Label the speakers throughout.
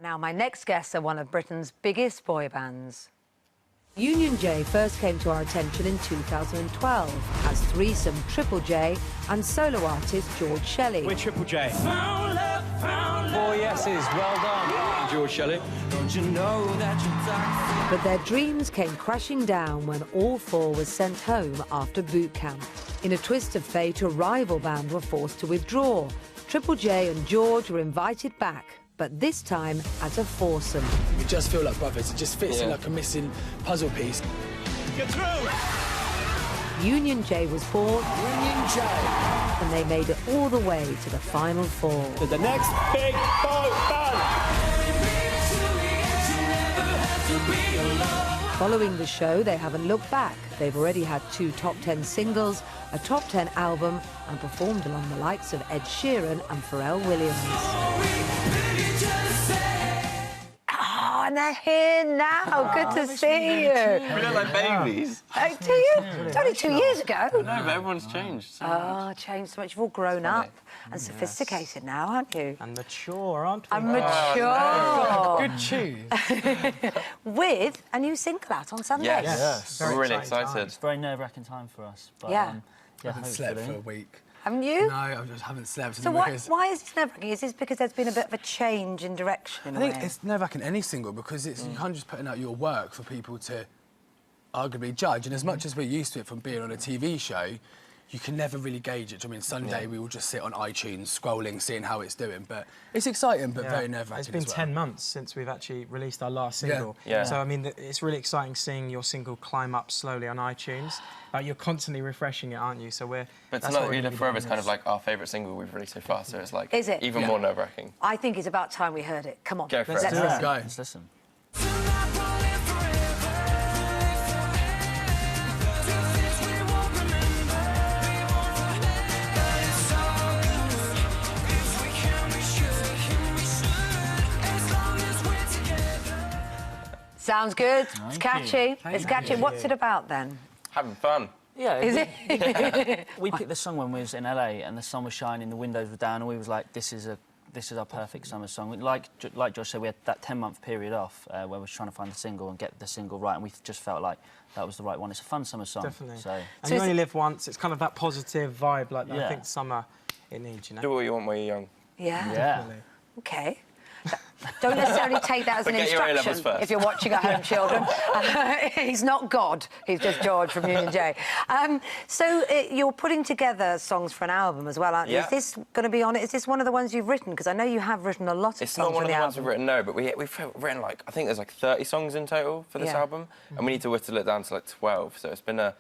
Speaker 1: Now, my next guests are one of Britain's biggest boy bands. Union J first came to our attention in 2012 as threesome Triple J and solo artist George Shelley.
Speaker 2: We're Triple J. Found love, found love. 4 yeses, well done. George Shelley. Don't you know that
Speaker 1: But their dreams came crashing down when all four were sent home after boot camp. In a twist of fate, a rival band were forced to withdraw. Triple J and George were invited back, but this time as a foursome.
Speaker 3: We just feel like brothers. It just fits in like a missing puzzle piece.
Speaker 2: Get through!
Speaker 1: Union J was born,
Speaker 3: Union J.
Speaker 1: and they made it all the way to the final four.
Speaker 2: To the next big boy band!
Speaker 1: Following the show, they haven't looked back. They've already had 2 top 10 singles, a top 10 album, and performed along the likes of Ed Sheeran and Pharrell Williams. Oh, and they're here now. Good to see you.
Speaker 4: We look like babies.
Speaker 1: Oh, do you? It's only 2 years ago.
Speaker 4: No, but everyone's changed so much.
Speaker 1: Changed so much. You've all grown up and sophisticated now, aren't you?
Speaker 5: And mature, aren't we?
Speaker 1: And mature.
Speaker 3: Good tune.
Speaker 1: With a new single out on Sunday.
Speaker 4: Yes.
Speaker 5: Very
Speaker 4: We're really
Speaker 5: exciting
Speaker 4: excited.
Speaker 5: It's a very nerve-wracking time for us. But,
Speaker 1: Yeah.
Speaker 3: I haven't slept for a week.
Speaker 1: Haven't you?
Speaker 3: No, I just haven't slept.
Speaker 1: So why is this nerve-wracking? Is this because there's been a bit of a change in direction?
Speaker 3: I think it's nerve-wracking any single because it's you can't just putting out your work for people to arguably judge. And as much as we're used to it from being on a TV show, you can never really gauge it. I mean, Sunday we will just sit on iTunes scrolling, seeing how it's doing. But it's exciting, but very nerve-wracking.
Speaker 6: It's been 10 months since we've actually released our last single.
Speaker 4: Yeah.
Speaker 6: So, I mean, it's really exciting seeing your single climb up slowly on iTunes. You're constantly refreshing it, aren't you? So
Speaker 4: But to know that You Live Forever is kind of like our favourite single we've released so far, so it's like even more nerve-wracking.
Speaker 1: I think it's about time we heard it. Come on.
Speaker 4: Go for it.
Speaker 1: Let's listen.
Speaker 3: Go.
Speaker 5: Let's listen.
Speaker 1: Sounds good. It's catchy. It's catchy. What's it about then?
Speaker 4: Having fun.
Speaker 5: Yeah.
Speaker 1: Is it?
Speaker 5: We picked this song when we was in LA and the sun was shining, the windows were down, and we was like, this is our perfect summer song. Like Josh said, we had that 10-month period off where we was trying to find the single and get the single right, and we just felt like that was the right one. It's a fun summer song.
Speaker 6: Definitely.
Speaker 5: So
Speaker 6: and you only live once. It's kind of that positive vibe like that.
Speaker 5: Yeah.
Speaker 6: I think summer it needs, you know.
Speaker 4: Do what you want while you're young.
Speaker 1: Yeah.
Speaker 5: yeah.
Speaker 1: OK. Don't necessarily take that as an
Speaker 4: But get your A-levels
Speaker 1: instruction
Speaker 4: first.
Speaker 1: if you're watching at home, children. He's not God. He's just George from Union J. So you're putting together songs for an album as well, aren't you?
Speaker 4: Yeah.
Speaker 1: Is this going to be on it? Is this one of the ones you've written? Because I know you have written a lot of
Speaker 4: It's
Speaker 1: songs
Speaker 4: not one
Speaker 1: for
Speaker 4: of
Speaker 1: the
Speaker 4: the ones
Speaker 1: album.
Speaker 4: we've written, no, but we've written like, I think there's like 30 songs in total for this album, and we need to whittle it down to like 12, so it's been a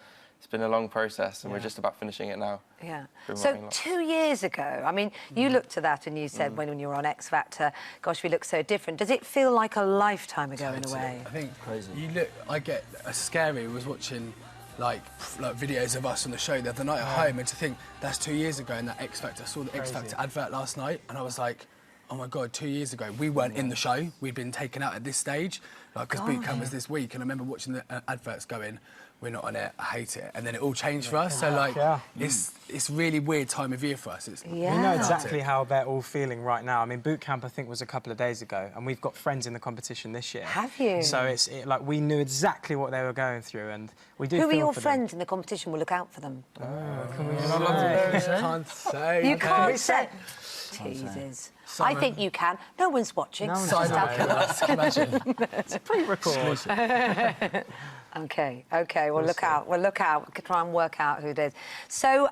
Speaker 4: long process, and we're just about finishing it now.
Speaker 1: Yeah.
Speaker 4: Been
Speaker 1: So
Speaker 4: writing lots.
Speaker 1: 2 years ago, I mean, you looked at that and you said when you were on X Factor, gosh, we look so different. Does it feel like a lifetime ago in a way?
Speaker 3: I think
Speaker 5: Crazy.
Speaker 3: you look. I get scary. I was watching like videos of us on the show the other night at home, and to think that's 2 years ago, and that X Factor. I saw the X Factor advert last night, and I was like, oh my God, 2 years ago we weren't in the show. We'd been taken out at this stage, like because boot camp was this week, and I remember watching the adverts going, we're not on it, I hate it, and then it all changed for us. So like, it's really weird time of year for us.
Speaker 6: We know exactly how they're all feeling right now. I mean, boot camp I think was a couple of days ago, and we've got friends in the competition this year.
Speaker 1: Have you?
Speaker 6: So like we knew exactly what they were going through, and we do.
Speaker 1: Who are
Speaker 6: feel
Speaker 1: your
Speaker 6: for
Speaker 1: friends in the competition? We'll look out for them.
Speaker 3: Can't say.
Speaker 1: You can't say. Teases. I think you can. No one's watching.
Speaker 3: Side note, imagine.
Speaker 6: It's a pre-record.
Speaker 1: OK, we'll look out. We'll look out. We can try and work out who it is. So,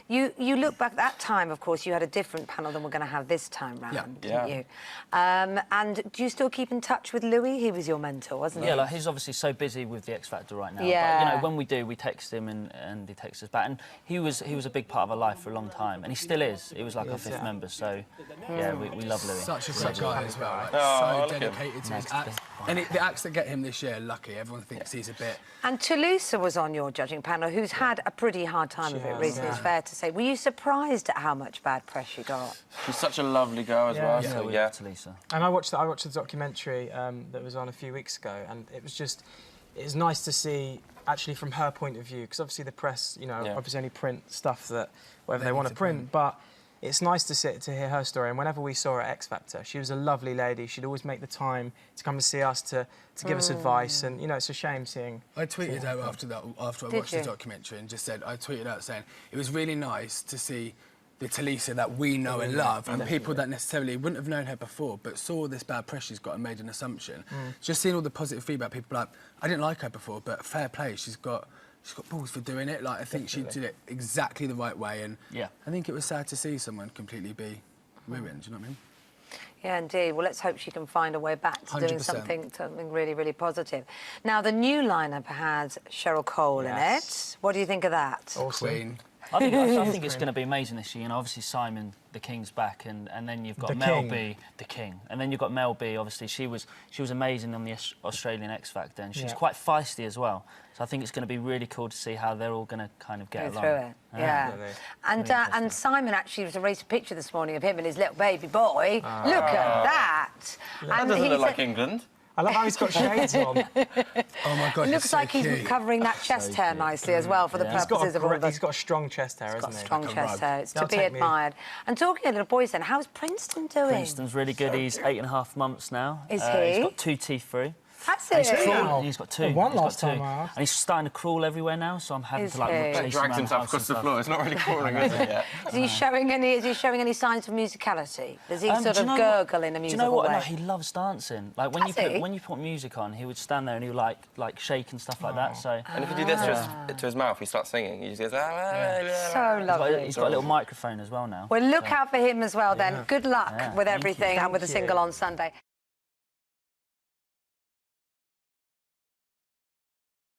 Speaker 1: you look back at that time, of course, you had a different panel than we're going to have this time round, didn't you? And do you still keep in touch with Louis? He was your mentor, wasn't he?
Speaker 5: Yeah, like he's obviously so busy with the X Factor right now.
Speaker 1: Yeah.
Speaker 5: But, you know, when we do, we text him and he texts us back. And he was a big part of our life for a long time, and he still is. He was like our fifth member, so yeah, we love Louis.
Speaker 3: Such a great guy as well. Like,
Speaker 4: Oh,
Speaker 3: so dedicated to his acts. And the acts that get him this year, lucky. Everyone thinks he's a bit.
Speaker 1: And Toulouse was on your judging panel, who's had a pretty hard time of it recently, it's fair to say. Were you surprised at how much bad press you got?
Speaker 4: She's such a lovely girl as well, so
Speaker 5: we
Speaker 4: yeah.
Speaker 5: love Talisa.
Speaker 6: And I watched the documentary that was on a few weeks ago, and it was nice to see actually from her point of view, because obviously the press, you know, obviously only print stuff that whatever they want to print, but it's nice to hear her story. And whenever we saw her at X Factor, she was a lovely lady. She'd always make the time to come and see us to give us advice. And you know, it's a shame seeing.
Speaker 3: I tweeted out after I watched the documentary and just said I tweeted out saying it was really nice to see the Talisa that we know and love, and people that necessarily wouldn't have known her before, but saw this bad press she's got and made an assumption. Just seeing all the positive feedback, people like, I didn't like her before, but fair play, she's got balls for doing it. Like, I think she did it exactly the right way, and I think it was sad to see someone completely be ruined. Do you know what I mean?
Speaker 1: Yeah, indeed. Well, let's hope she can find a way back to doing
Speaker 3: 100%.
Speaker 1: something really, really positive. Now, the new lineup has Cheryl Cole in it. What do you think of that?
Speaker 6: Awesome.
Speaker 3: Queen.
Speaker 5: I think it's going to be amazing this year. You know, obviously Simon, the King's back, and then you've got
Speaker 6: The
Speaker 5: Mel
Speaker 6: King.
Speaker 5: B, the King, and then you've got Mel B. Obviously, she was amazing on the Australian X Factor, and she's quite feisty as well. So I think it's going to be really cool to see how they're all going to kind of get
Speaker 1: Go
Speaker 5: along.
Speaker 1: through it. Yeah. And Simon actually raised a picture this morning of him and his little baby boy. Look at that.
Speaker 4: That
Speaker 1: And
Speaker 4: doesn't
Speaker 1: he
Speaker 4: look like
Speaker 1: said-
Speaker 4: England.
Speaker 6: I love how he's got shades on.
Speaker 3: Oh my God,
Speaker 1: It looks
Speaker 3: so
Speaker 1: like he's
Speaker 3: cute.
Speaker 1: covering that chest hair nicely as well for the purposes of all the...
Speaker 6: He's got a strong chest hair,
Speaker 1: He's got
Speaker 6: hasn't he?
Speaker 1: strong
Speaker 3: Like a
Speaker 1: chest
Speaker 3: rug.
Speaker 1: hair. It's to
Speaker 6: That'll
Speaker 1: be
Speaker 6: take me-
Speaker 1: admired. And talking of little boys then, how's Princeton doing?
Speaker 5: Princeton's really good. He's 8.5 months now.
Speaker 1: Is
Speaker 5: He's
Speaker 1: he?
Speaker 5: got 2 teeth through.
Speaker 1: That's
Speaker 5: He's
Speaker 1: it.
Speaker 5: crawling. He's got 2.
Speaker 6: One
Speaker 5: He's got
Speaker 6: last time
Speaker 5: 2.
Speaker 6: I asked.
Speaker 5: And he's starting to crawl everywhere now, so I'm having
Speaker 1: Is
Speaker 5: to like
Speaker 1: he?
Speaker 5: chase him
Speaker 4: Drags
Speaker 5: around the
Speaker 4: himself
Speaker 5: house
Speaker 4: across
Speaker 5: and
Speaker 4: the
Speaker 5: stuff.
Speaker 4: floor. It's not really crawling, is it yet?
Speaker 1: Is he showing any signs of musicality? Does he sort
Speaker 5: do
Speaker 1: of
Speaker 5: you know
Speaker 1: gurgle
Speaker 5: what?
Speaker 1: in a
Speaker 5: Do you
Speaker 1: musical
Speaker 5: know what?
Speaker 1: way?
Speaker 5: No, he loves dancing. Like when
Speaker 1: Does he?
Speaker 5: when you put music on, he would stand there and he would like shake and stuff like that. So
Speaker 4: And if you do this to his mouth, he starts singing. He just goes...
Speaker 1: So lovely.
Speaker 5: he's got a little microphone as well now.
Speaker 1: Well, look out for him as well then. Good luck with
Speaker 5: Thank you.
Speaker 1: everything and with the single on Sunday.